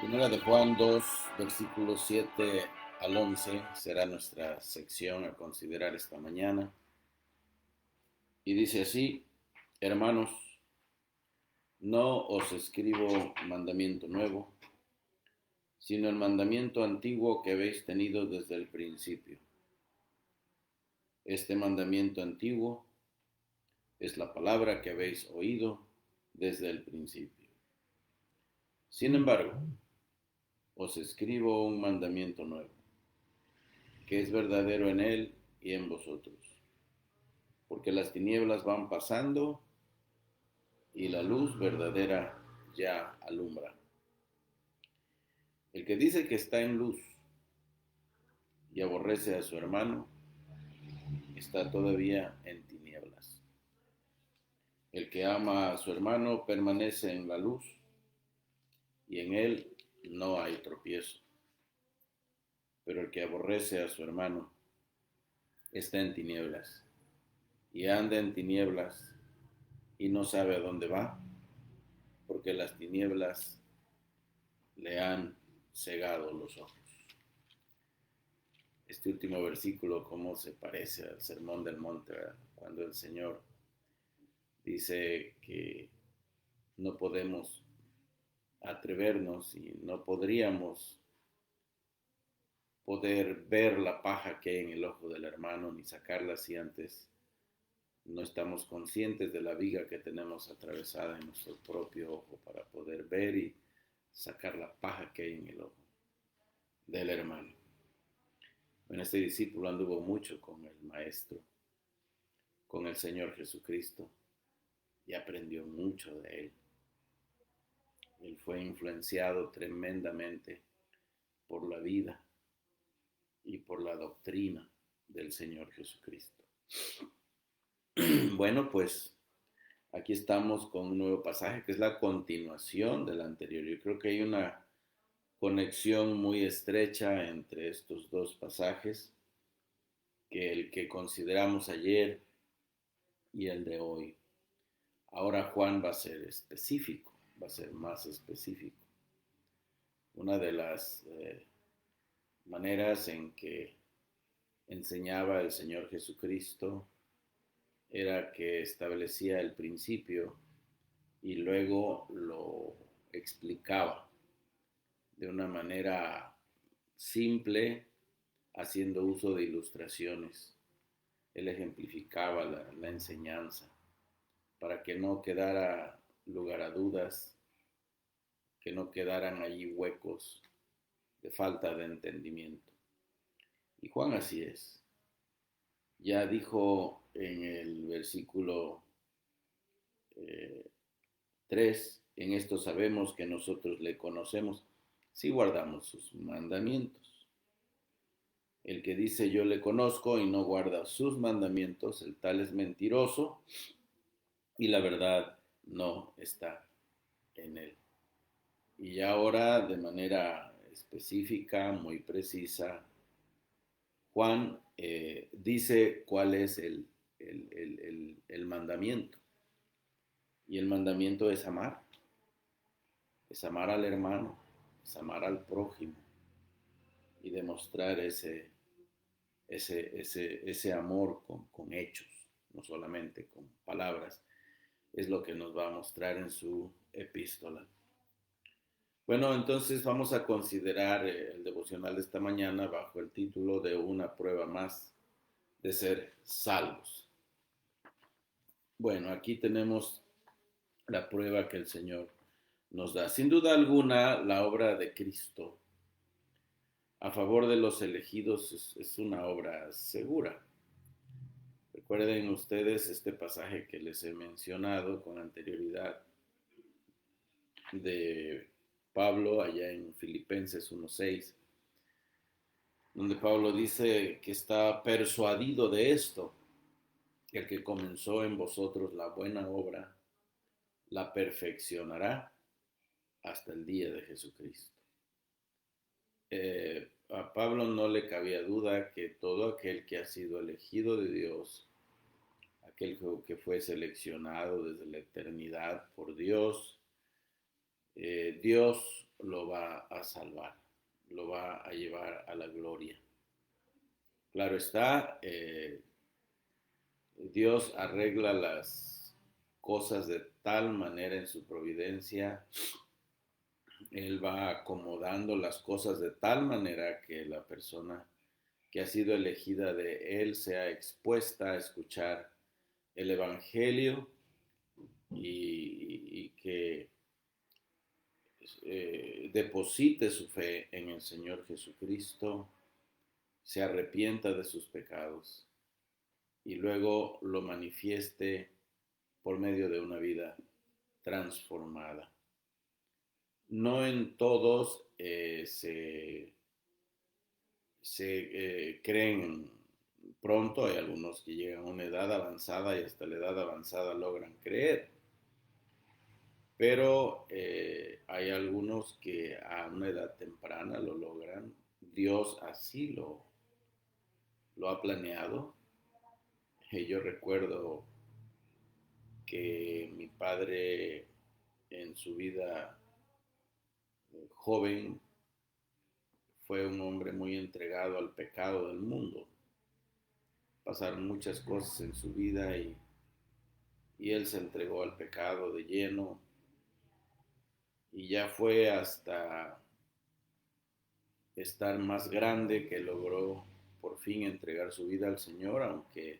Primera de Juan 2, versículos 7 al 11 será nuestra sección a considerar esta mañana. Y dice así: hermanos, no os escribo mandamiento nuevo, sino el mandamiento antiguo que habéis tenido desde el principio. Este mandamiento antiguo es la palabra que habéis oído desde el principio. Sin embargo, os escribo un mandamiento nuevo, que es verdadero en él y en vosotros, porque las tinieblas van pasando y la luz verdadera ya alumbra. El que dice que está en luz y aborrece a su hermano, está todavía en tinieblas. El que ama a su hermano permanece en la luz, y en él no hay tropiezo. Pero el que aborrece a su hermano está en tinieblas, y anda en tinieblas, y no sabe a dónde va, porque las tinieblas le han cegado los ojos. Este último versículo, cómo se parece al Sermón del Monte, ¿verdad? Cuando el Señor dice que no podemos atrevernos y no podríamos poder ver la paja que hay en el ojo del hermano ni sacarla si antes no estamos conscientes de la viga que tenemos atravesada en nuestro propio ojo para poder ver y sacar la paja que hay en el ojo del hermano. Bueno, este discípulo anduvo mucho con el Maestro, con el Señor Jesucristo, y aprendió mucho de él. Él fue influenciado tremendamente por la vida y por la doctrina del Señor Jesucristo. Bueno, pues aquí estamos con un nuevo pasaje que es la continuación del anterior. Yo creo que hay una conexión muy estrecha entre estos dos pasajes, que el que consideramos ayer y el de hoy. Ahora Juan va a ser específico, va a ser más específico. Una de las maneras en que enseñaba el Señor Jesucristo era que establecía el principio y luego lo explicaba de una manera simple, haciendo uso de ilustraciones. Él ejemplificaba la enseñanza para que no quedara lugar a dudas, que no quedaran allí huecos de falta de entendimiento. Y Juan así es. Ya dijo en el versículo 3, en esto sabemos que nosotros le conocemos si guardamos sus mandamientos. El que dice yo le conozco y no guarda sus mandamientos, el tal es mentiroso y la verdad no está en él. Y ahora de manera específica, muy precisa, Juan dice cuál es el mandamiento. Y el mandamiento es amar al hermano, es amar al prójimo y demostrar ese amor con hechos, no solamente con palabras. Es lo que nos va a mostrar en su epístola. Bueno, entonces vamos a considerar el devocional de esta mañana bajo el título de una prueba más de ser salvos. Bueno, aquí tenemos la prueba que el Señor nos da. Sin duda alguna, la obra de Cristo a favor de los elegidos es una obra segura. Recuerden ustedes este pasaje que les he mencionado con anterioridad de Pablo allá en Filipenses 1:6, donde Pablo dice que está persuadido de esto, que el que comenzó en vosotros la buena obra, la perfeccionará hasta el día de Jesucristo. A Pablo no le cabía duda que todo aquel que ha sido elegido de Dios, aquel que fue seleccionado desde la eternidad por Dios, Dios lo va a salvar, lo va a llevar a la gloria. Claro está, Dios arregla las cosas de tal manera en su providencia, Él va acomodando las cosas de tal manera que la persona que ha sido elegida de Él sea expuesta a escuchar el Evangelio y que deposite su fe en el Señor Jesucristo, se arrepienta de sus pecados y luego lo manifieste por medio de una vida transformada. No en todos se creen pronto, hay algunos que llegan a una edad avanzada y hasta la edad avanzada logran creer, pero hay algunos que a una edad temprana lo logran. Dios así lo ha planeado. Yo recuerdo que mi padre en su vida joven fue un hombre muy entregado al pecado del mundo. Pasaron muchas cosas en su vida y él se entregó al pecado de lleno y ya fue hasta estar más grande que logró por fin entregar su vida al Señor, aunque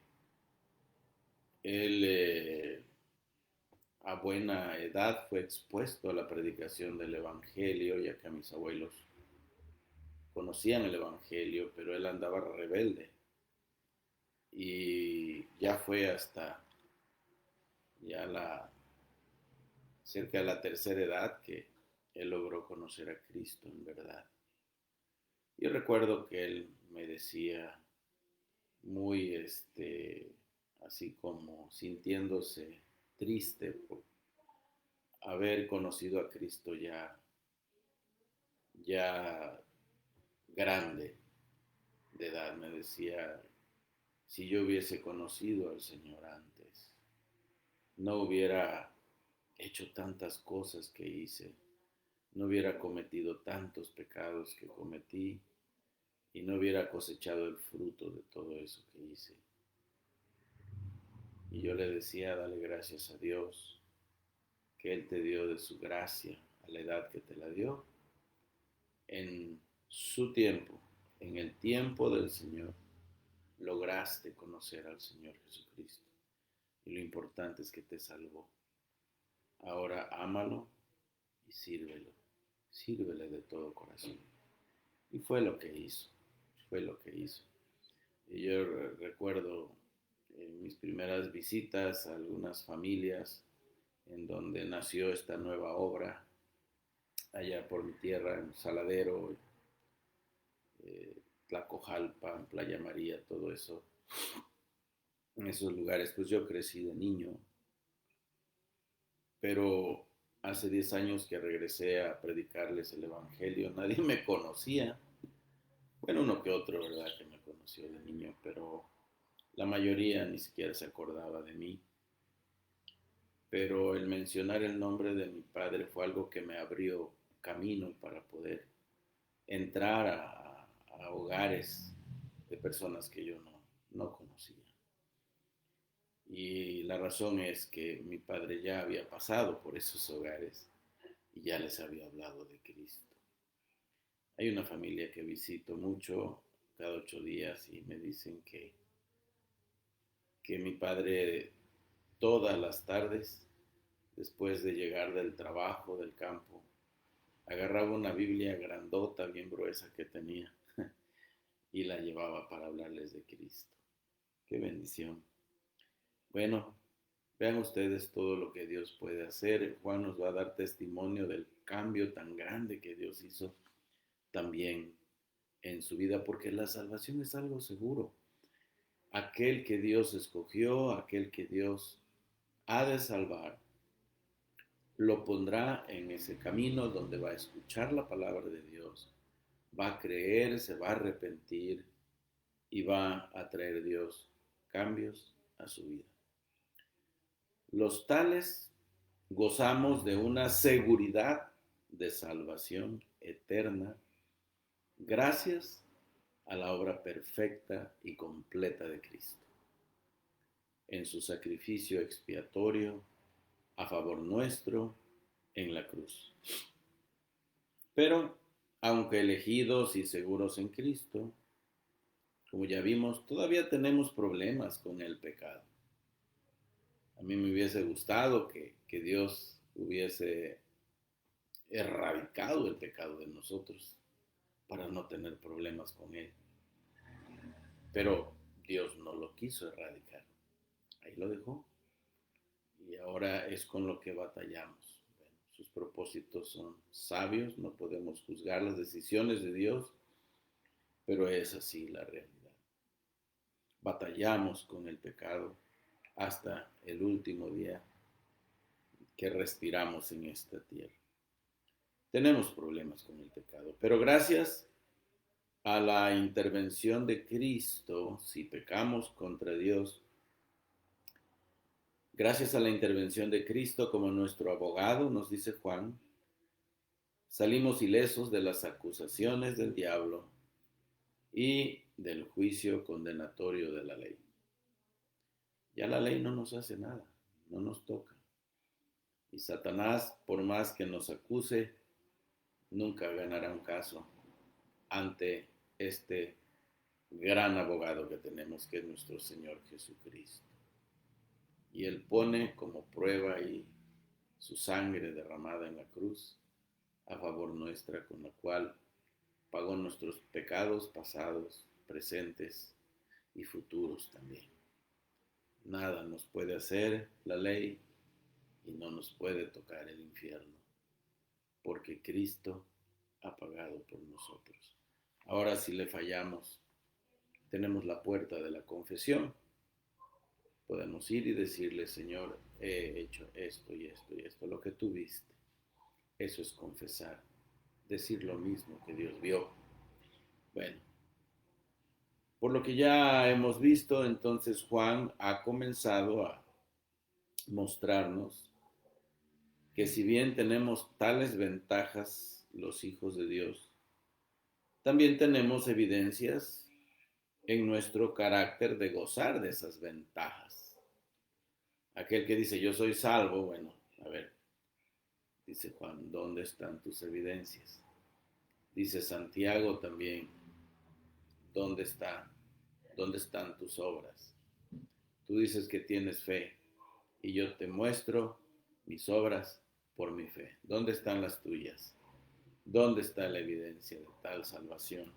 él a buena edad fue expuesto a la predicación del Evangelio, ya que mis abuelos conocían el Evangelio, pero él andaba rebelde. Y ya fue hasta ya cerca de la tercera edad que él logró conocer a Cristo en verdad. Yo recuerdo que él me decía muy así como sintiéndose triste por haber conocido a Cristo ya grande de edad. Me decía, si yo hubiese conocido al Señor antes, no hubiera hecho tantas cosas que hice, no hubiera cometido tantos pecados que cometí y no hubiera cosechado el fruto de todo eso que hice. Y yo le decía, dale gracias a Dios, que Él te dio de su gracia a la edad que te la dio, en su tiempo, en el tiempo del Señor, lograste conocer al Señor Jesucristo. Y lo importante es que te salvó. Ahora ámalo y sírvelo. Sírvele de todo corazón. Y fue lo que hizo. Fue lo que hizo. Y yo recuerdo en mis primeras visitas a algunas familias en donde nació esta nueva obra, allá por mi tierra, en Saladero, Tlacojalpa, Playa María, todo eso. En esos lugares, pues yo crecí de niño, pero hace 10 años que regresé a predicarles el Evangelio, nadie me conocía. Bueno, uno que otro, ¿verdad? Que me conoció de niño, pero la mayoría ni siquiera se acordaba de mí. Pero el mencionar el nombre de mi padre fue algo que me abrió camino para poder entrar a hogares de personas que yo no conocía. Y la razón es que mi padre ya había pasado por esos hogares y ya les había hablado de Cristo. Hay una familia que visito mucho cada 8 días y me dicen que mi padre todas las tardes, después de llegar del trabajo, del campo, agarraba una Biblia grandota, bien gruesa que tenía y la llevaba para hablarles de Cristo. Qué bendición. Bueno, vean ustedes todo lo que Dios puede hacer. Juan nos va a dar testimonio del cambio tan grande que Dios hizo también en su vida, porque la salvación es algo seguro. Aquel que Dios escogió, aquel que Dios ha de salvar, lo pondrá en ese camino donde va a escuchar la palabra de Dios, va a creer, se va a arrepentir y va a traer Dios cambios a su vida. Los tales gozamos de una seguridad de salvación eterna gracias a la obra perfecta y completa de Cristo, en su sacrificio expiatorio a favor nuestro en la cruz. Pero, aunque elegidos y seguros en Cristo, como ya vimos, todavía tenemos problemas con el pecado. A mí me hubiese gustado que Dios hubiese erradicado el pecado de nosotros para no tener problemas con él. Pero Dios no lo quiso erradicar. Ahí lo dejó. Y ahora es con lo que batallamos. Bueno, sus propósitos son sabios, no podemos juzgar las decisiones de Dios, pero es así la realidad. Batallamos con el pecado hasta el último día que respiramos en esta tierra. Tenemos problemas con el pecado, pero gracias a la intervención de Cristo, si pecamos contra Dios, gracias a la intervención de Cristo como nuestro abogado, nos dice Juan, salimos ilesos de las acusaciones del diablo y del juicio condenatorio de la ley. Ya la ley no nos hace nada, no nos toca. Y Satanás, por más que nos acuse, nunca ganará un caso ante este gran abogado que tenemos, que es nuestro Señor Jesucristo. Y Él pone como prueba ahí su sangre derramada en la cruz a favor nuestra, con la cual pagó nuestros pecados pasados, presentes y futuros también. Nada nos puede hacer la ley y no nos puede tocar el infierno, porque Cristo ha pagado por nosotros. Ahora, si le fallamos, tenemos la puerta de la confesión. Podemos ir y decirle, Señor, he hecho esto y esto y esto, lo que tú viste. Eso es confesar, decir lo mismo que Dios vio. Bueno, por lo que ya hemos visto, entonces Juan ha comenzado a mostrarnos que si bien tenemos tales ventajas los hijos de Dios, también tenemos evidencias en nuestro carácter de gozar de esas ventajas. Aquel que dice yo soy salvo, bueno, a ver, dice Juan, ¿dónde están tus evidencias? Dice Santiago también, ¿dónde está? ¿Dónde están tus obras? Tú dices que tienes fe y yo te muestro mis obras por mi fe. ¿Dónde están las tuyas? ¿Dónde está la evidencia de tal salvación?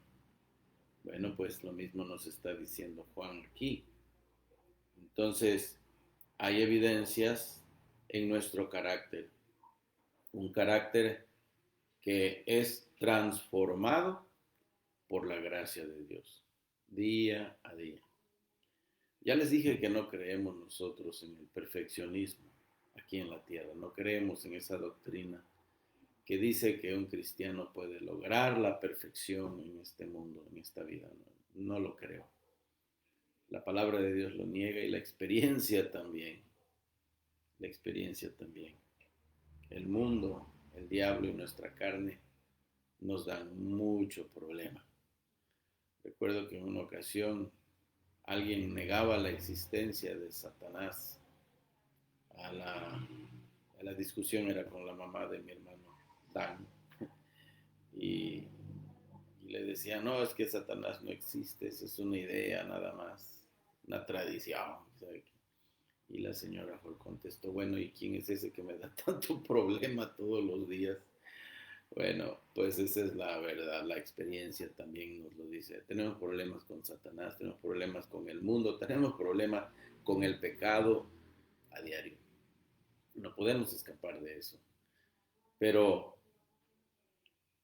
Bueno, pues lo mismo nos está diciendo Juan aquí. Entonces, hay evidencias en nuestro carácter. Un carácter que es transformado por la gracia de Dios, día a día. Ya les dije que no creemos nosotros en el perfeccionismo aquí en la tierra, no creemos en esa doctrina que dice que un cristiano puede lograr la perfección en este mundo, en esta vida. No, no lo creo. La palabra de Dios lo niega y la experiencia también. La experiencia también. El mundo, el diablo y nuestra carne nos dan mucho problema. Recuerdo que en una ocasión alguien negaba la existencia de Satanás. A la discusión era con la mamá de mi hermano Dan. Y, y le decía, no, es que Satanás no existe, eso es una idea nada más, una tradición. ¿Sabe? Y la señora contestó, bueno, ¿y quién es ese que me da tanto problema todos los días? Bueno, pues esa es la verdad, la experiencia también nos lo dice. Tenemos problemas con Satanás, tenemos problemas con el mundo, tenemos problemas con el pecado a diario. No podemos escapar de eso. Pero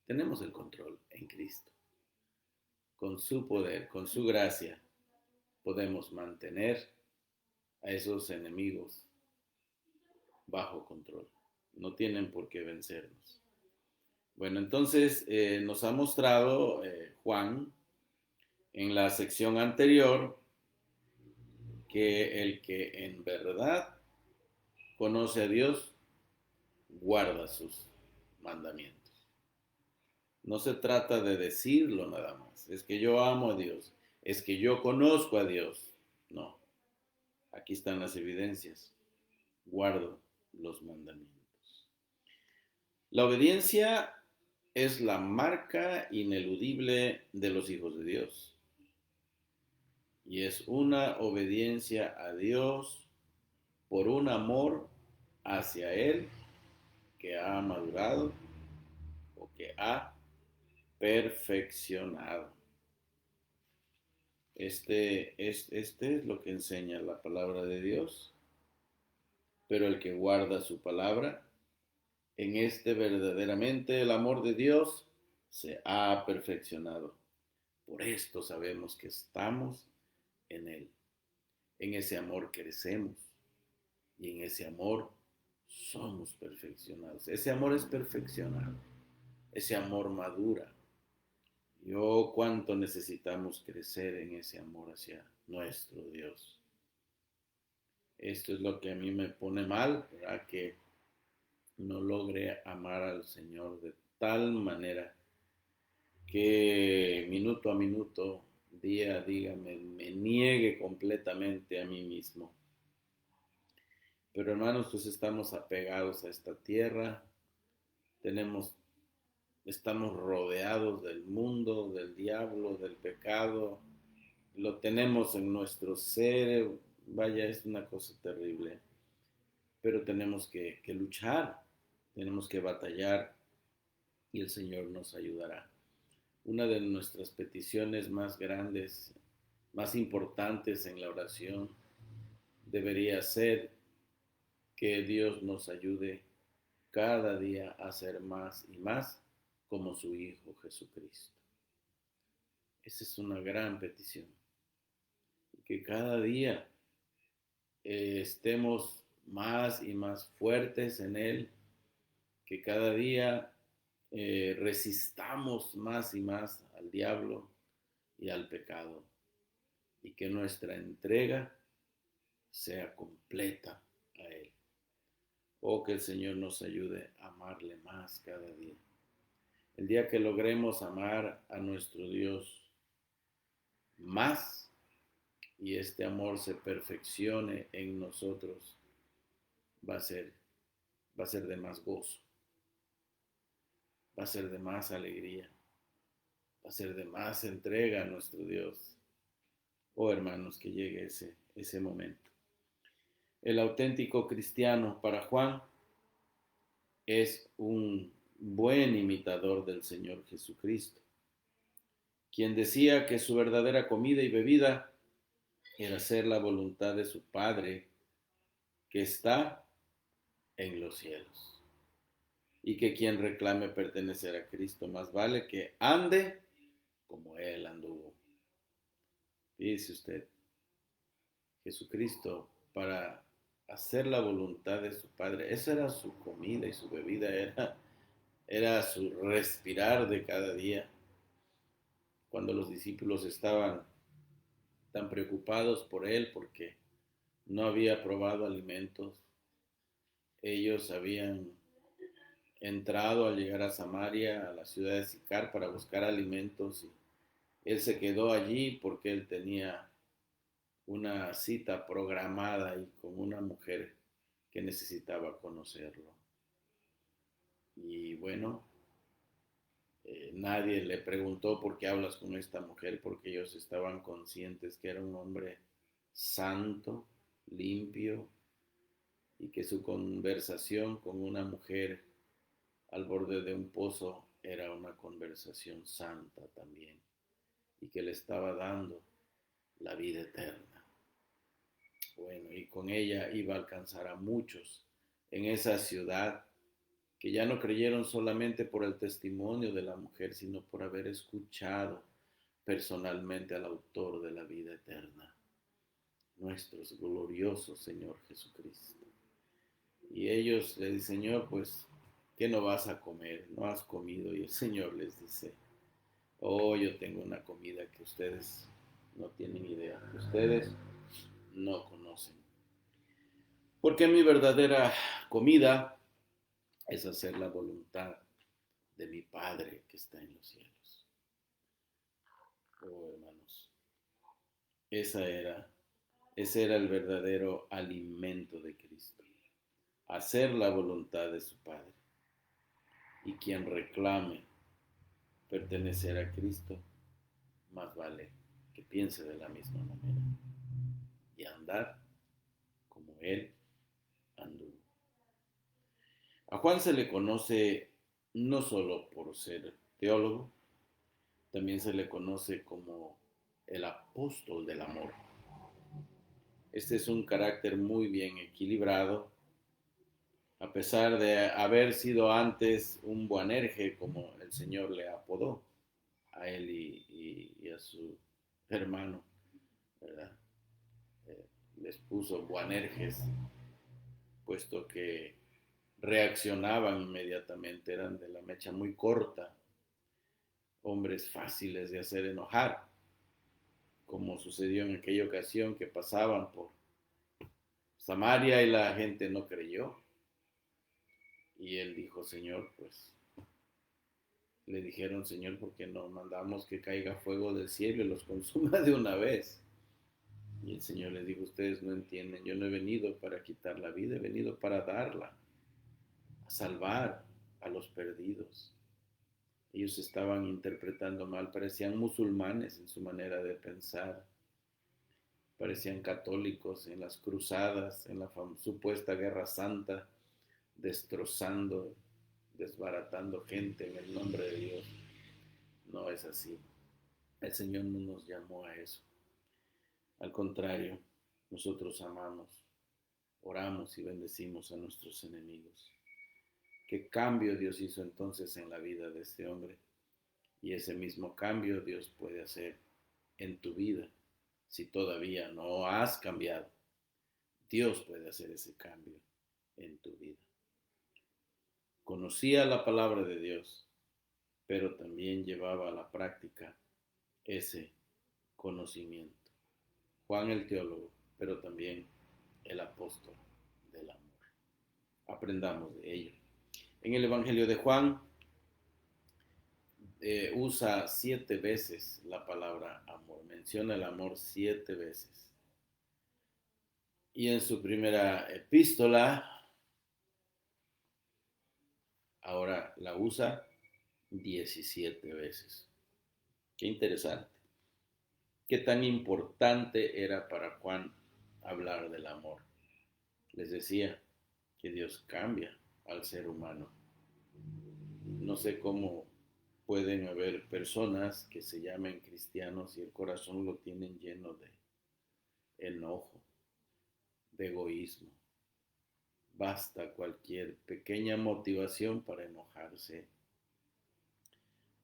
tenemos el control en Cristo. Con su poder, con su gracia, podemos mantener a esos enemigos bajo control. No tienen por qué vencernos. Bueno, entonces nos ha mostrado Juan en la sección anterior que el que en verdad conoce a Dios guarda sus mandamientos. No se trata de decirlo nada más. Es que yo amo a Dios. Es que yo conozco a Dios. No. Aquí están las evidencias. Guardo los mandamientos. La obediencia es la marca ineludible de los hijos de Dios. Y es una obediencia a Dios por un amor hacia Él que ha madurado o que ha perfeccionado. Este es lo que enseña la palabra de Dios, pero el que guarda su palabra, en este verdaderamente el amor de Dios se ha perfeccionado. Por esto sabemos que estamos en Él. En ese amor crecemos y en ese amor somos perfeccionados. Ese amor es perfeccionado. Ese amor madura. Oh, cuánto necesitamos crecer en ese amor hacia nuestro Dios. Esto es lo que a mí me pone mal, ¿verdad? Que no logre amar al Señor de tal manera que minuto a minuto, día a día, me niegue completamente a mí mismo. Pero hermanos, pues estamos apegados a esta tierra, estamos rodeados del mundo, del diablo, del pecado, lo tenemos en nuestro ser, vaya, es una cosa terrible, pero tenemos que luchar, tenemos que batallar y el Señor nos ayudará. Una de nuestras peticiones más grandes, más importantes en la oración, debería ser que Dios nos ayude cada día a ser más y más como su Hijo Jesucristo. Esa es una gran petición. Que cada día estemos más y más fuertes en Él, que cada día resistamos más y más al diablo y al pecado, y que nuestra entrega sea completa a Él. Oh, que el Señor nos ayude a amarle más cada día. El día que logremos amar a nuestro Dios más y este amor se perfeccione en nosotros, va a ser, va a ser de más gozo, va a ser de más alegría, va a ser de más entrega a nuestro Dios. Oh, hermanos, que llegue ese momento. El auténtico cristiano para Juan es un buen imitador del Señor Jesucristo, quien decía que su verdadera comida y bebida era hacer la voluntad de su Padre que está en los cielos, y que quien reclame pertenecer a Cristo más vale que ande como Él anduvo. Dice usted, Jesucristo para hacer la voluntad de su Padre, esa era su comida y su bebida, era su respirar de cada día. Cuando los discípulos estaban tan preocupados por Él porque no había probado alimentos, ellos habían entrado al llegar a Samaria, a la ciudad de Sicar, para buscar alimentos, y él se quedó allí porque él tenía una cita programada y con una mujer que necesitaba conocerlo. Y bueno, nadie le preguntó por qué hablas con esta mujer, porque ellos estaban conscientes que era un hombre santo, limpio, y que su conversación con una mujer al borde de un pozo era una conversación santa también, y que le estaba dando la vida eterna. Bueno, y con ella iba a alcanzar a muchos en esa ciudad que ya no creyeron solamente por el testimonio de la mujer, sino por haber escuchado personalmente al autor de la vida eterna, nuestro glorioso Señor Jesucristo. Y ellos le dicen, Señor, pues, ¿qué no vas a comer? No has comido. Y el Señor les dice, oh, yo tengo una comida que ustedes no tienen idea, que ustedes no conocen. Porque mi verdadera comida es hacer la voluntad de mi Padre que está en los cielos. Oh, hermanos, ese era el verdadero alimento de Cristo. Hacer la voluntad de su Padre. Y quien reclame pertenecer a Cristo, más vale que piense de la misma manera y andar como Él anduvo. A Juan se le conoce no solo por ser teólogo, también se le conoce como el apóstol del amor. Este es un carácter muy bien equilibrado, a pesar de haber sido antes un Boanerge, como el Señor le apodó a él y a su hermano, ¿verdad? Les puso Boanerges, puesto que reaccionaban inmediatamente, eran de la mecha muy corta, hombres fáciles de hacer enojar, como sucedió en aquella ocasión que pasaban por Samaria y la gente no creyó. Y él dijo, Señor, pues le dijeron, Señor, ¿por qué no mandamos que caiga fuego del cielo y los consuma de una vez? Y el Señor les dijo, ustedes no entienden, yo no he venido para quitar la vida, he venido para darla, a salvar a los perdidos. Ellos estaban interpretando mal, parecían musulmanes en su manera de pensar, parecían católicos en las cruzadas, en la supuesta guerra santa, destrozando, desbaratando gente en el nombre de Dios. No es así. El Señor no nos llamó a eso. Al contrario, nosotros amamos, oramos y bendecimos a nuestros enemigos. ¿Qué cambio Dios hizo entonces en la vida de este hombre? Y ese mismo cambio Dios puede hacer en tu vida. Si todavía no has cambiado, Dios puede hacer ese cambio en tu vida. Conocía la palabra de Dios, pero también llevaba a la práctica ese conocimiento. Juan el teólogo, pero también el apóstol del amor. aprendamos de ello. En el Evangelio de Juan usa 7 veces la palabra amor, menciona el amor 7 veces. Y en su primera epístola, ahora la usa 17 veces. Qué interesante. Qué tan importante era para Juan hablar del amor. Les decía que Dios cambia al ser humano. No sé cómo pueden haber personas que se llamen cristianos y el corazón lo tienen lleno de enojo, de egoísmo. Basta cualquier pequeña motivación para enojarse,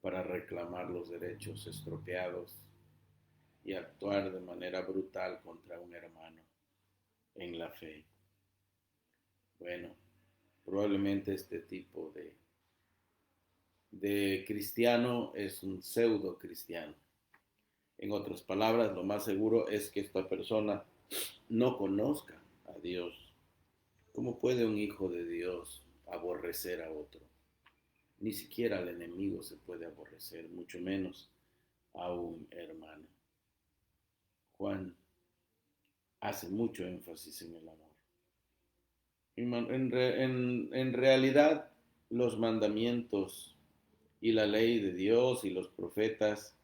para reclamar los derechos estropeados y actuar de manera brutal contra un hermano en la fe. Bueno, probablemente este tipo de cristiano es un pseudo cristiano. En otras palabras, lo más seguro es que esta persona no conozca a Dios. ¿Cómo puede un hijo de Dios aborrecer a otro? Ni siquiera al enemigo se puede aborrecer, mucho menos a un hermano. Juan hace mucho énfasis en el amor. En realidad, los mandamientos y la ley de Dios y los profetas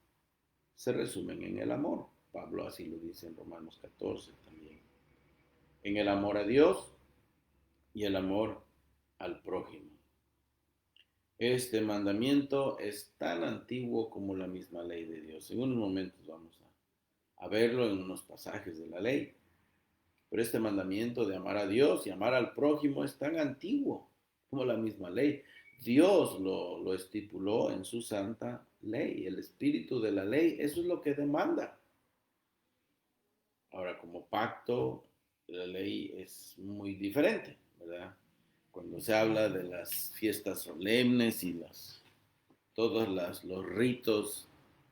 se resumen en el amor. Pablo así lo dice en Romanos 14 también. En el amor a Dios y el amor al prójimo. Este mandamiento es tan antiguo como la misma ley de Dios. En unos momentos vamos a verlo en unos pasajes de la ley. Pero este mandamiento de amar a Dios y amar al prójimo es tan antiguo como la misma ley. Dios lo estipuló en su santa ley. El espíritu de la ley, eso es lo que demanda. Ahora, como pacto, la ley es muy diferente, ¿verdad? Cuando se habla de las fiestas solemnes y todos los ritos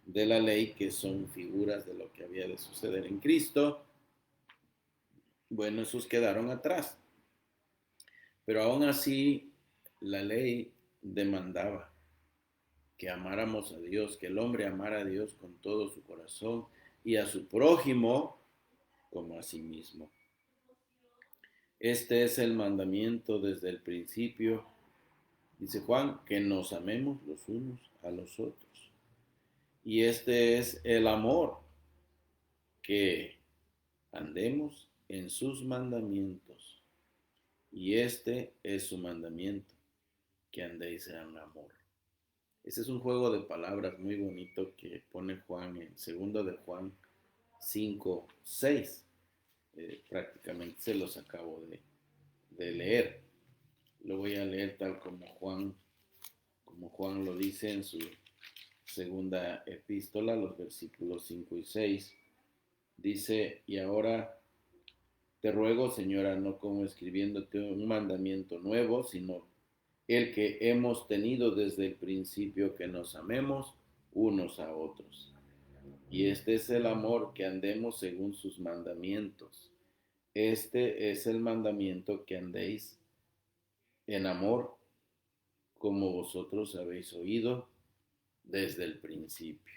de la ley que son figuras de lo que había de suceder en Cristo, bueno, esos quedaron atrás. Pero aún así, la ley demandaba que amáramos a Dios, que el hombre amara a Dios con todo su corazón y a su prójimo como a sí mismo. Este es el mandamiento desde el principio, dice Juan, que nos amemos los unos a los otros. Y este es el amor, que andemos en sus mandamientos. Y este es su mandamiento, que andéis en amor. Ese es un juego de palabras muy bonito que pone Juan en 2 de Juan 5, 6. Prácticamente se los acabo de leer. Lo voy a leer tal como Juan lo dice en su segunda epístola, los versículos 5 y 6. Dice, y ahora te ruego, Señora, no como escribiéndote un mandamiento nuevo, sino el que hemos tenido desde el principio, que nos amemos unos a otros. Y este es el amor, que andemos según sus mandamientos. Este es el mandamiento, que andéis en amor, como vosotros habéis oído desde el principio.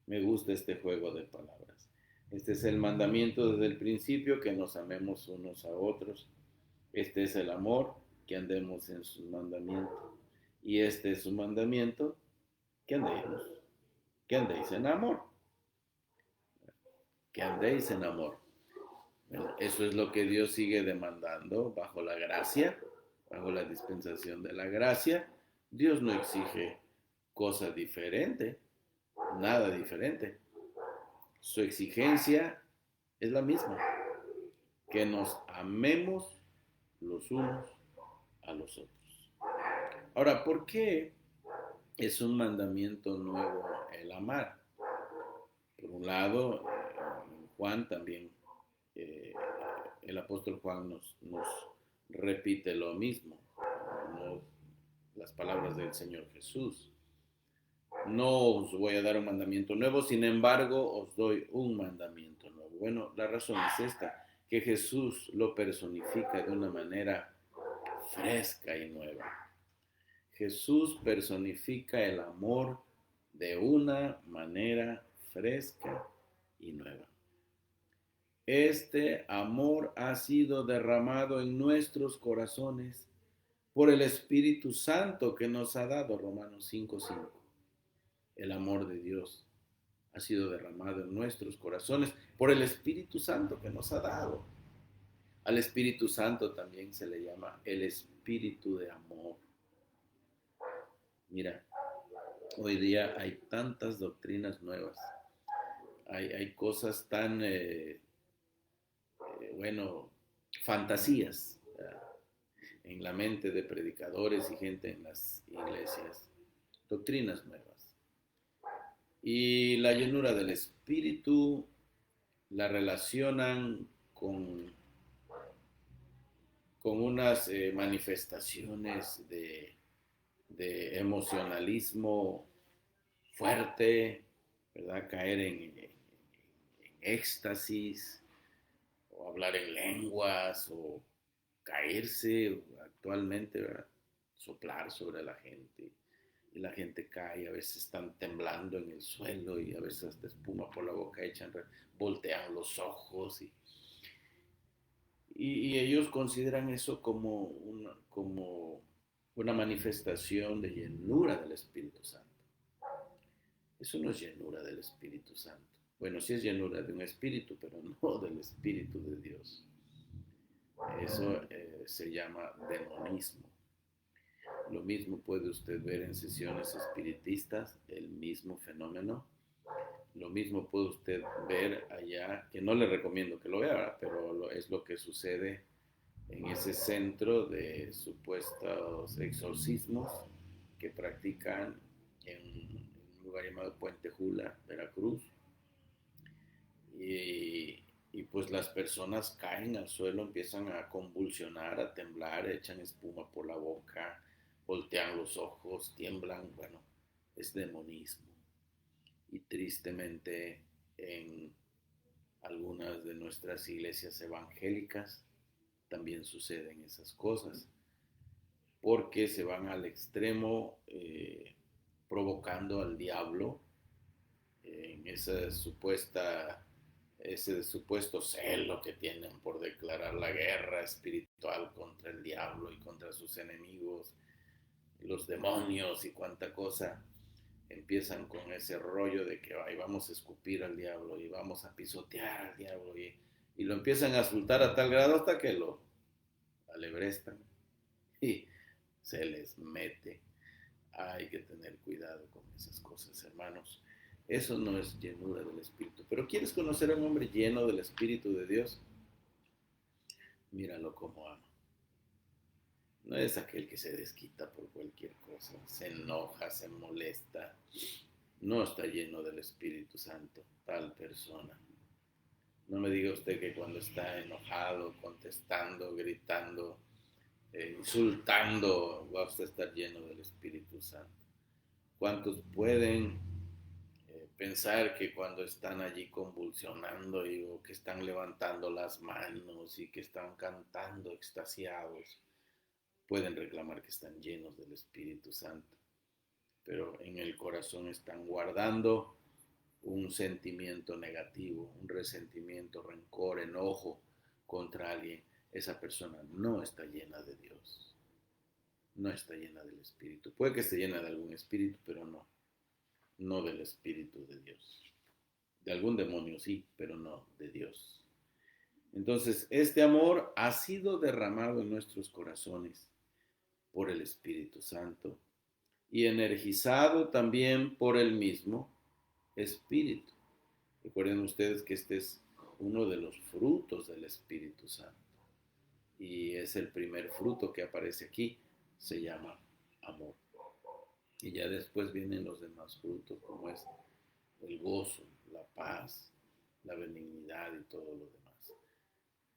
Me gusta este juego de palabras. Este es el mandamiento desde el principio, que nos amemos unos a otros. Este es el amor, que andemos en sus mandamientos. Y este es su mandamiento, que andéis en amor. Que andéis en amor. Bueno, eso es lo que Dios sigue demandando bajo la gracia, bajo la dispensación de la gracia. Dios no exige cosa diferente, nada diferente. Su exigencia es la misma, que nos amemos los unos a los otros. Ahora, ¿por qué es un mandamiento nuevo el amar? Por un lado, Juan también, el apóstol Juan nos repite lo mismo, las palabras del Señor Jesús. No os voy a dar un mandamiento nuevo, sin embargo, os doy un mandamiento nuevo. Bueno, la razón es esta, que Jesús lo personifica de una manera fresca y nueva. Jesús personifica el amor de una manera fresca y nueva. Este amor ha sido derramado en nuestros corazones por el Espíritu Santo que nos ha dado, Romanos 5:5. El amor de Dios ha sido derramado en nuestros corazones por el Espíritu Santo que nos ha dado. Al Espíritu Santo también se le llama el Espíritu de amor. Mira, hoy día hay tantas doctrinas nuevas, hay cosas tan, fantasías en la mente de predicadores y gente en las iglesias, doctrinas nuevas. Y la llenura del Espíritu la relacionan con unas manifestaciones de emocionalismo fuerte, ¿verdad? Caer en éxtasis, o hablar en lenguas, o caerse actualmente, ¿verdad? Soplar sobre la gente. Y la gente cae, a veces están temblando en el suelo y a veces te espuma por la boca, voltean los ojos y ellos consideran eso como una manifestación de llenura del Espíritu Santo. Eso no es llenura del Espíritu Santo. Bueno, sí es llenura de un espíritu, pero no del Espíritu de Dios. Eso se llama demonismo. Lo mismo puede usted ver en sesiones espiritistas, el mismo fenómeno. Lo mismo puede usted ver allá, que no le recomiendo que lo vea, pero es lo que sucede en ese centro de supuestos exorcismos que practican en un lugar llamado Puente Jula, Veracruz. Y pues las personas caen al suelo, empiezan a convulsionar, a temblar, echan espuma por la boca, voltean los ojos, tiemblan. Bueno, es demonismo. Y tristemente en algunas de nuestras iglesias evangélicas también suceden esas cosas, porque se van al extremo provocando al diablo en ese supuesto celo que tienen por declarar la guerra espiritual contra el diablo y contra sus enemigos, los demonios y cuánta cosa. Empiezan con ese rollo de que ay, vamos a escupir al diablo y vamos a pisotear al diablo y lo empiezan a asustar a tal grado hasta que lo alebrestan y se les mete. Hay que tener cuidado con esas cosas, hermanos. Eso no es llenura del Espíritu. Pero ¿quieres conocer a un hombre lleno del Espíritu de Dios? Míralo como ama. No es aquel que se desquita por cualquier cosa, se enoja, se molesta. No está lleno del Espíritu Santo, tal persona. No me diga usted que cuando está enojado, contestando, gritando, insultando, va usted a estar lleno del Espíritu Santo. ¿Cuántos pueden pensar que cuando están allí convulsionando o que están levantando las manos y que están cantando extasiados, pueden reclamar que están llenos del Espíritu Santo, pero en el corazón están guardando un sentimiento negativo, un resentimiento, rencor, enojo contra alguien? Esa persona no está llena de Dios, no está llena del Espíritu. Puede que esté llena de algún espíritu, pero no del Espíritu de Dios. De algún demonio sí, pero no de Dios. Entonces, este amor ha sido derramado en nuestros corazones por el Espíritu Santo y energizado también por el mismo Espíritu. Recuerden ustedes que este es uno de los frutos del Espíritu Santo y es el primer fruto que aparece aquí, se llama amor. Y ya después vienen los demás frutos, como es el gozo, la paz, la benignidad y todo lo demás.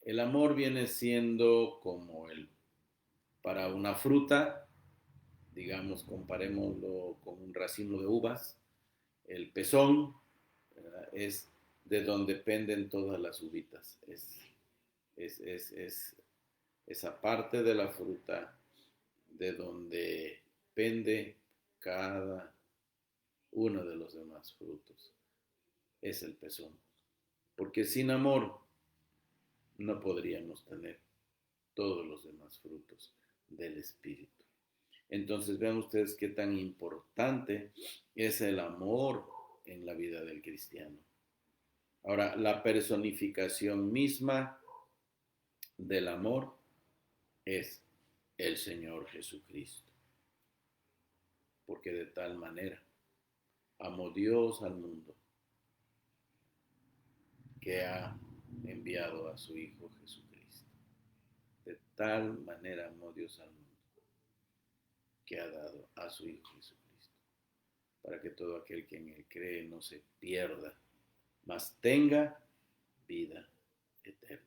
El amor viene siendo como para una fruta, digamos, comparémoslo con un racimo de uvas, el pezón, ¿verdad? Es de donde penden todas las uvitas. Es esa parte de la fruta de donde pende cada uno de los demás frutos. Es el pezón. Porque sin amor no podríamos tener todos los demás frutos del Espíritu. Entonces vean ustedes qué tan importante es el amor en la vida del cristiano. Ahora, la personificación misma del amor es el Señor Jesucristo. Porque de tal manera amó Dios al mundo que ha enviado a su Hijo Jesucristo. De tal manera amó Dios al mundo que ha dado a su Hijo Jesucristo, para que todo aquel que en él cree no se pierda, mas tenga vida eterna.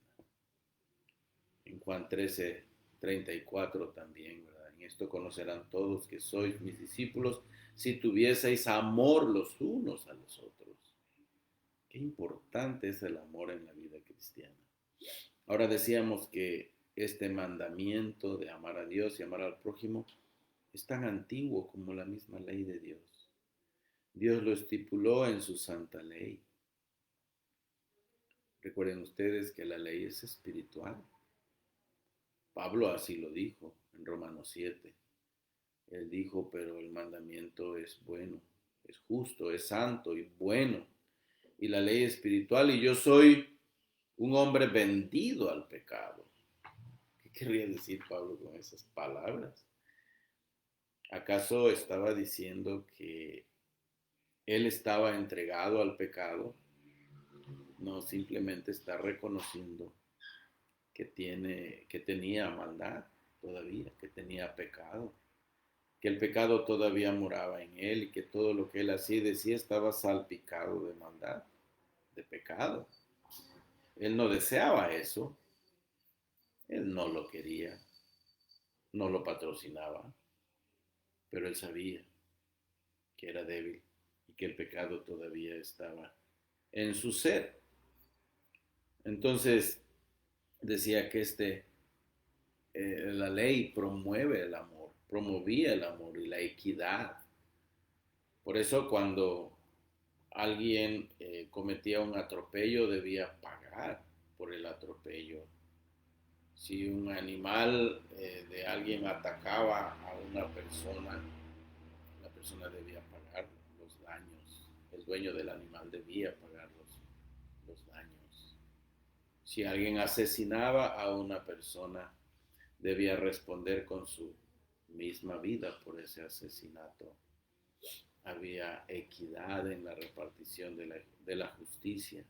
En Juan 13:34 también, ¿verdad? En esto conocerán todos que sois mis discípulos si tuvieseis amor los unos a los otros. Qué importante es el amor en la vida cristiana. Ahora decíamos que este mandamiento de amar a Dios y amar al prójimo es tan antiguo como la misma ley de Dios. Dios lo estipuló en su santa ley. Recuerden ustedes que la ley es espiritual. Pablo así lo dijo en Romanos 7. Él dijo, pero el mandamiento es bueno, es justo, es santo y bueno. Y la ley espiritual, y yo soy un hombre vendido al pecado. ¿Qué querría decir Pablo con esas palabras? ¿Acaso estaba diciendo que él estaba entregado al pecado? No, simplemente está reconociendo que tenía maldad todavía, que tenía pecado, que el pecado todavía moraba en él y que todo lo que él hacía y decía estaba salpicado de maldad, de pecado. Él no deseaba eso, él no lo quería, no lo patrocinaba, pero él sabía que era débil y que el pecado todavía estaba en su ser. Entonces decía que la ley promueve el amor, promovía el amor y la equidad. Por eso cuando alguien cometía un atropello debía pagar por el atropello. Si un animal de alguien atacaba a una persona, la persona debía pagar los daños. El dueño del animal debía pagar los daños. Si alguien asesinaba a una persona, debía responder con su misma vida por ese asesinato. Había equidad en la repartición de la justicia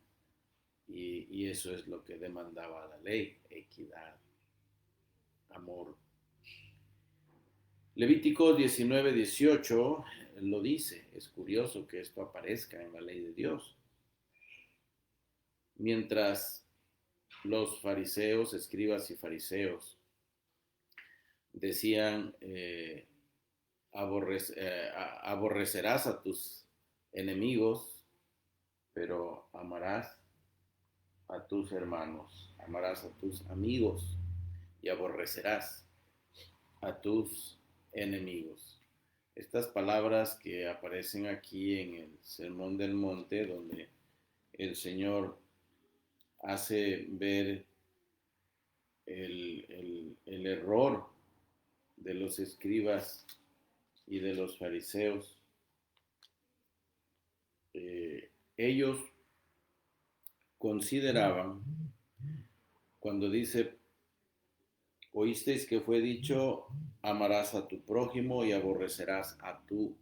y eso es lo que demandaba la ley, equidad, amor. Levítico 19:18 lo dice, es curioso que esto aparezca en la ley de Dios. Mientras los fariseos, escribas y fariseos decían, aborrecerás a tus enemigos, pero amarás a tus hermanos, amarás a tus amigos y aborrecerás a tus enemigos. Estas palabras que aparecen aquí en el Sermón del Monte, donde el Señor hace ver el error de los escribas y de los fariseos. Ellos consideraban, cuando dice, oísteis que fue dicho, amarás a tu prójimo y aborrecerás a tu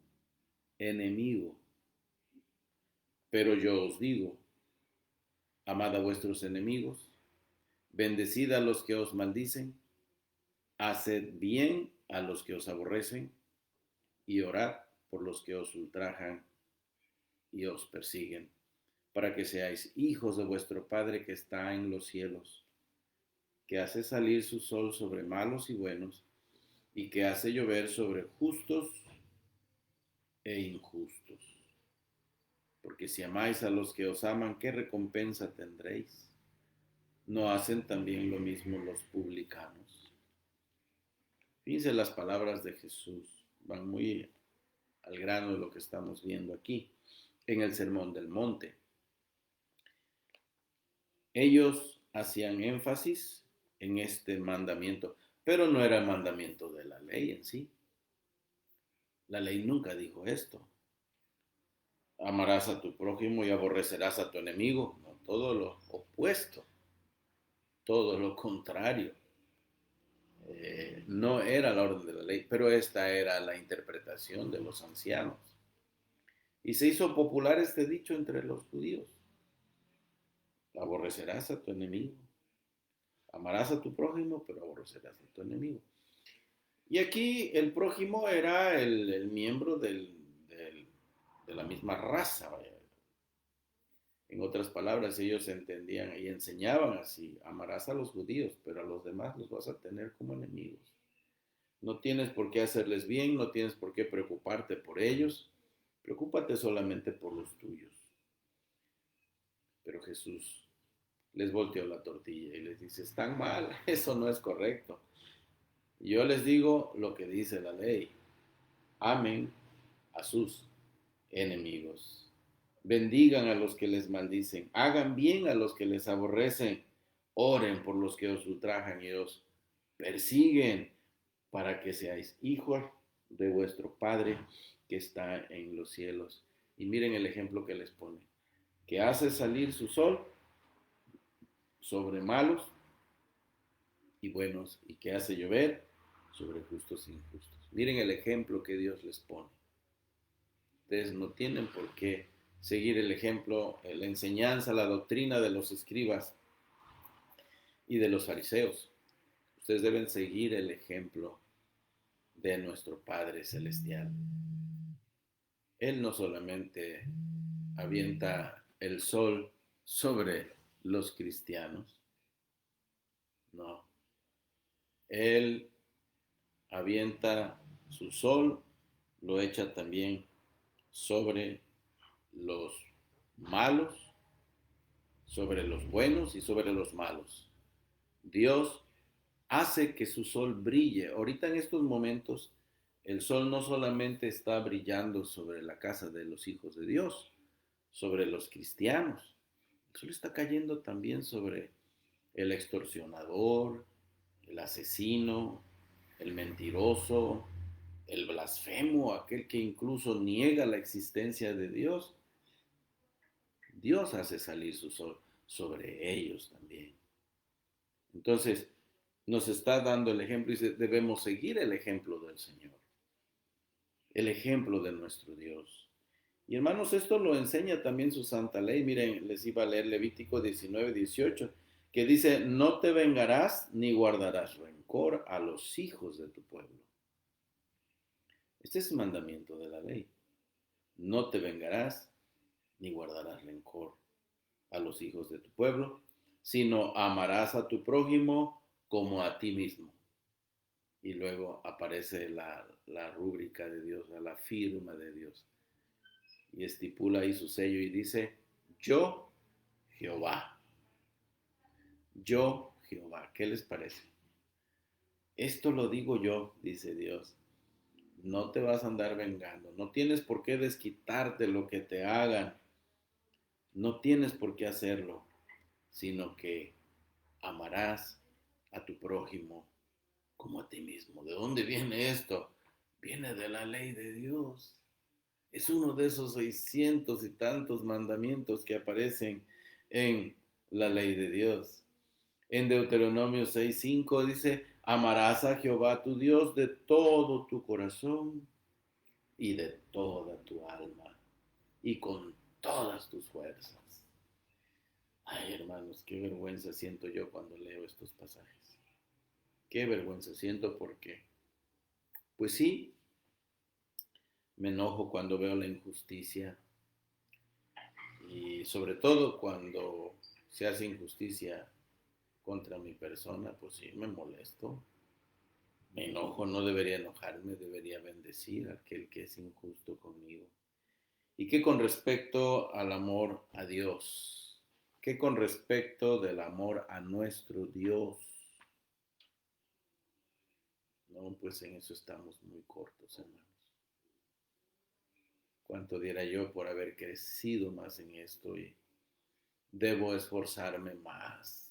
enemigo. Pero yo os digo, amad a vuestros enemigos, bendecid a los que os maldicen, haced bien a los que os aborrecen y orad por los que os ultrajan y os persiguen, para que seáis hijos de vuestro Padre que está en los cielos, que hace salir su sol sobre malos y buenos, y que hace llover sobre justos e injustos. Porque si amáis a los que os aman, ¿qué recompensa tendréis? ¿No hacen también lo mismo los publicanos? Fíjense las palabras de Jesús, van muy al grano de lo que estamos viendo aquí, en el Sermón del Monte. Ellos hacían énfasis en este mandamiento, pero no era el mandamiento de la ley en sí. La ley nunca dijo esto. Amarás a tu prójimo y aborrecerás a tu enemigo. No, todo lo opuesto, todo lo contrario. No era la orden de la ley, pero esta era la interpretación de los ancianos. Y se hizo popular este dicho entre los judíos. Aborrecerás a tu enemigo. Amarás a tu prójimo, pero aborrecerás a tu enemigo. Y aquí el prójimo era el miembro de la misma raza. Vaya. En otras palabras, ellos entendían y enseñaban así, amarás a los judíos, pero a los demás los vas a tener como enemigos. No tienes por qué hacerles bien, no tienes por qué preocuparte por ellos, preocúpate solamente por los tuyos. Pero Jesús les volteó la tortilla y les dice, están mal, eso no es correcto. Yo les digo lo que dice la ley, amen a sus enemigos, bendigan a los que les maldicen, hagan bien a los que les aborrecen, oren por los que os ultrajan y os persiguen, para que seáis hijos de vuestro Padre que está en los cielos. Y miren el ejemplo que les pone, que hace salir su sol sobre malos y buenos, y que hace llover sobre justos e injustos. Miren el ejemplo que Dios les pone. Ustedes no tienen por qué seguir el ejemplo, la enseñanza, la doctrina de los escribas y de los fariseos. Ustedes deben seguir el ejemplo de nuestro Padre Celestial. Él no solamente avienta el sol sobre los cristianos, no. Él avienta su sol, lo echa también sobre los malos, sobre los buenos y sobre los malos. Dios hace que su sol brille. Ahorita en estos momentos, el sol no solamente está brillando sobre la casa de los hijos de Dios, sobre los cristianos. El sol está cayendo también sobre el extorsionador, el asesino, el mentiroso, el blasfemo, aquel que incluso niega la existencia de Dios. Dios hace salir su sol sobre ellos también. Entonces, nos está dando el ejemplo y dice, debemos seguir el ejemplo del Señor, el ejemplo de nuestro Dios. Y hermanos, esto lo enseña también su santa ley. Miren, les iba a leer Levítico 19:18, que dice, no te vengarás ni guardarás rencor a los hijos de tu pueblo. Este es el mandamiento de la ley. No te vengarás ni guardarás rencor a los hijos de tu pueblo, sino amarás a tu prójimo como a ti mismo. Y luego aparece la rúbrica de Dios, la firma de Dios. Y estipula ahí su sello y dice, yo, Jehová. Yo, Jehová. ¿Qué les parece? Esto lo digo yo, dice Dios. No te vas a andar vengando. No tienes por qué desquitarte lo que te hagan. No tienes por qué hacerlo, sino que amarás a tu prójimo como a ti mismo. ¿De dónde viene esto? Viene de la ley de Dios. Es uno de esos 600 y tantos mandamientos que aparecen en la ley de Dios. En Deuteronomio 6:5 dice, amarás a Jehová tu Dios de todo tu corazón y de toda tu alma y con todas tus fuerzas. Ay, hermanos, qué vergüenza siento yo cuando leo estos pasajes. Qué vergüenza siento porque, pues sí, me enojo cuando veo la injusticia y sobre todo cuando se hace injusticia contra mi persona, pues sí, me molesto, me enojo, no debería enojarme, debería bendecir a aquel que es injusto conmigo. ¿Y qué con respecto al amor a Dios? ¿Qué con respecto del amor a nuestro Dios? No, pues en eso estamos muy cortos, hermanos. ¿Cuánto diera yo por haber crecido más en esto y debo esforzarme más?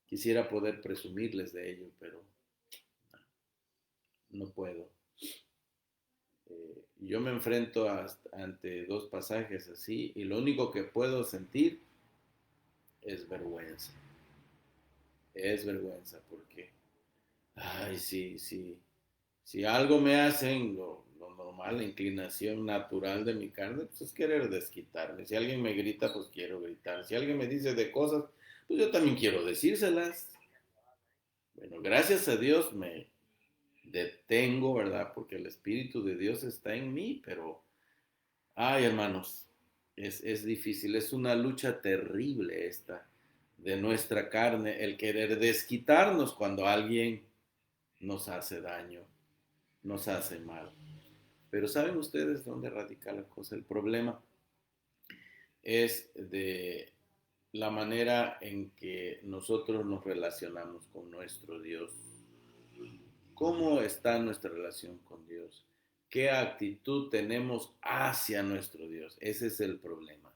Quisiera poder presumirles de ello, pero no puedo. Yo me enfrento ante dos pasajes así y lo único que puedo sentir es vergüenza. Es vergüenza porque, ay, sí, sí. Si algo me hacen, lo normal, la inclinación natural de mi carne, pues es querer desquitarme. Si alguien me grita, pues quiero gritar. Si alguien me dice de cosas, pues yo también quiero decírselas. Bueno, gracias a Dios me detengo, ¿verdad? Porque el Espíritu de Dios está en mí, pero, ay, hermanos, es difícil. Es una lucha terrible esta de nuestra carne, el querer desquitarnos cuando alguien nos hace daño, nos hace mal. Pero ¿saben ustedes dónde radica la cosa? El problema es de la manera en que nosotros nos relacionamos con nuestro Dios. ¿Cómo está nuestra relación con Dios? ¿Qué actitud tenemos hacia nuestro Dios? Ese es el problema.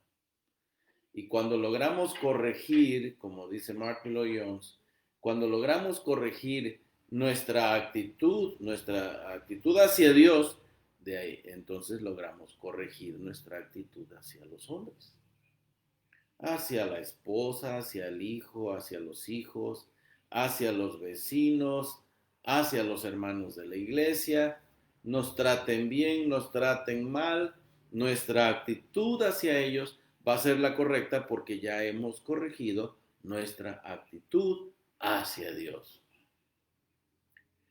Y cuando logramos corregir, como dice Martin Lloyd Jones, cuando logramos corregir nuestra actitud hacia Dios, de ahí entonces logramos corregir nuestra actitud hacia los hombres, hacia la esposa, hacia el hijo, hacia los hijos, hacia los vecinos, hacia los hermanos de la iglesia, nos traten bien, nos traten mal, nuestra actitud hacia ellos va a ser la correcta porque ya hemos corregido nuestra actitud hacia Dios.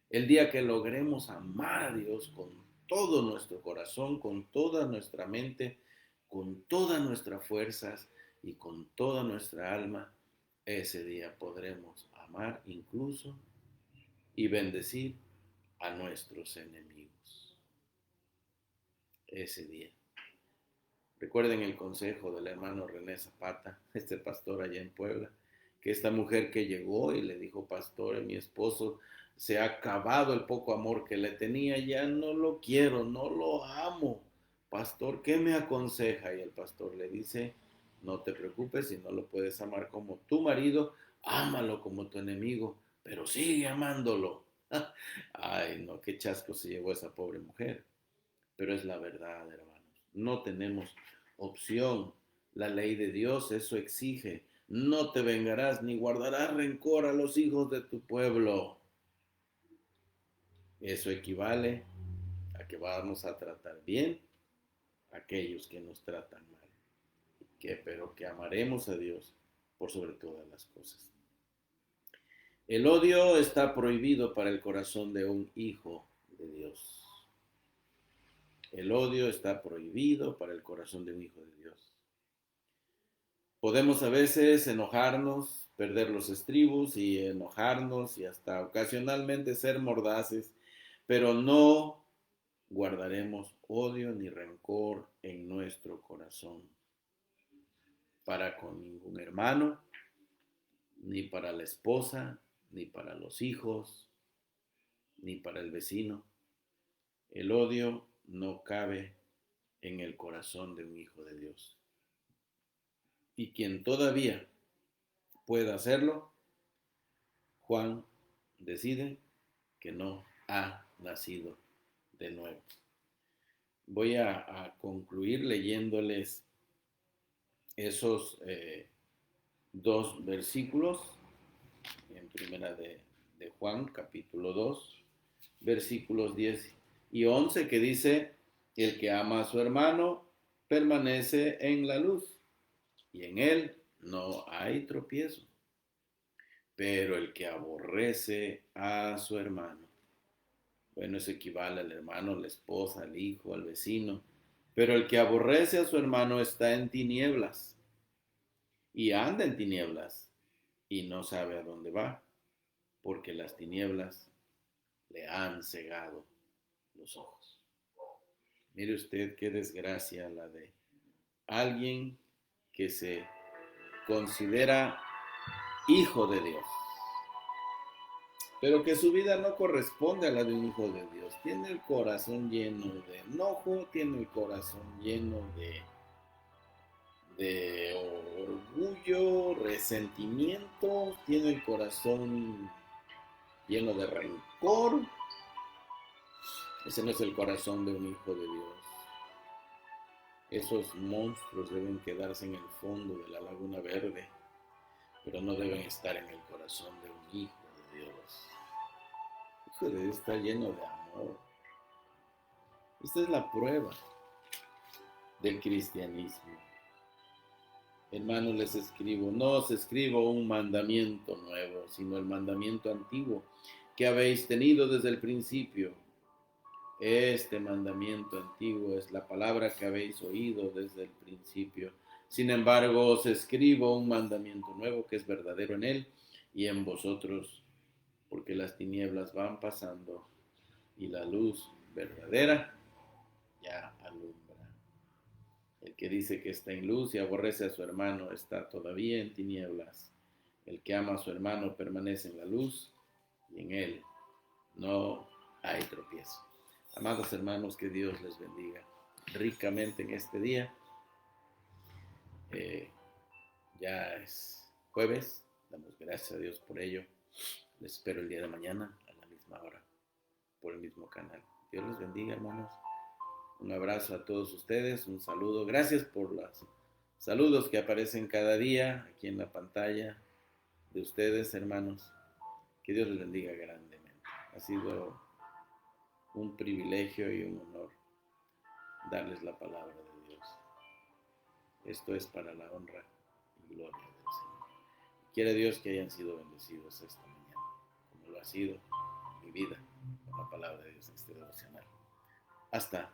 El día que logremos amar a Dios con todo nuestro corazón, con toda nuestra mente, con todas nuestras fuerzas y con toda nuestra alma, ese día podremos amar incluso y bendecir a nuestros enemigos. Ese día. Recuerden el consejo del hermano René Zapata, este pastor allá en Puebla, que esta mujer que llegó y le dijo, pastor, mi esposo se ha acabado el poco amor que le tenía, ya no lo quiero, no lo amo. Pastor, ¿qué me aconseja? Y el pastor le dice, no te preocupes, si no lo puedes amar como tu marido, ámalo como tu enemigo, pero sigue amándolo. Ay, no, qué chasco se llevó esa pobre mujer. Pero es la verdad, hermanos. No tenemos opción. La ley de Dios eso exige. No te vengarás ni guardarás rencor a los hijos de tu pueblo. Eso equivale a que vamos a tratar bien a aquellos que nos tratan mal. Pero que amaremos a Dios por sobre todas las cosas. El odio está prohibido para el corazón de un hijo de Dios. El odio está prohibido para el corazón de un hijo de Dios. Podemos a veces enojarnos, perder los estribos y enojarnos y hasta ocasionalmente ser mordaces, pero no guardaremos odio ni rencor en nuestro corazón para con ningún hermano, ni para la esposa, ni para los hijos, ni para el vecino. El odio no cabe en el corazón de un hijo de Dios. Y quien todavía pueda hacerlo, Juan decide que no ha nacido de nuevo. Voy a concluir leyéndoles esos dos versículos en primera de Juan, capítulo 2, versículos 10 y 11, que dice, el que ama a su hermano permanece en la luz y en él no hay tropiezo. Pero el que aborrece a su hermano, bueno, eso equivale al hermano, a la esposa, al hijo, al vecino. Pero el que aborrece a su hermano está en tinieblas y anda en tinieblas y no sabe a dónde va, porque las tinieblas le han cegado los ojos. Mire usted qué desgracia la de alguien que se considera hijo de Dios pero que su vida no corresponde a la de un hijo de Dios. Tiene el corazón lleno de enojo, tiene el corazón lleno de orgullo, resentimiento, tiene el corazón lleno de rencor. Ese no es el corazón de un hijo de Dios. Esos monstruos deben quedarse en el fondo de la laguna verde, pero no deben estar en el corazón de un hijo de Dios. El hijo de Dios está lleno de amor. Esta es la prueba del cristianismo. Hermanos, les escribo, no os escribo un mandamiento nuevo, sino el mandamiento antiguo que habéis tenido desde el principio. Este mandamiento antiguo es la palabra que habéis oído desde el principio. Sin embargo, os escribo un mandamiento nuevo que es verdadero en él y en vosotros, porque las tinieblas van pasando y la luz verdadera ya alumbra. El que dice que está en luz y aborrece a su hermano está todavía en tinieblas. El que ama a su hermano permanece en la luz y en él no hay tropiezo. Amados hermanos, que Dios les bendiga ricamente en este día. Ya es jueves, damos gracias a Dios por ello. Les espero el día de mañana a la misma hora, por el mismo canal. Dios les bendiga, hermanos. Un abrazo a todos ustedes, un saludo. Gracias por los saludos que aparecen cada día aquí en la pantalla de ustedes, hermanos. Que Dios les bendiga grandemente. Ha sido un privilegio y un honor darles la palabra de Dios. Esto es para la honra y gloria del Señor. Quiere Dios que hayan sido bendecidos esta mañana, como lo ha sido mi vida con la palabra de Dios en este devocional. Hasta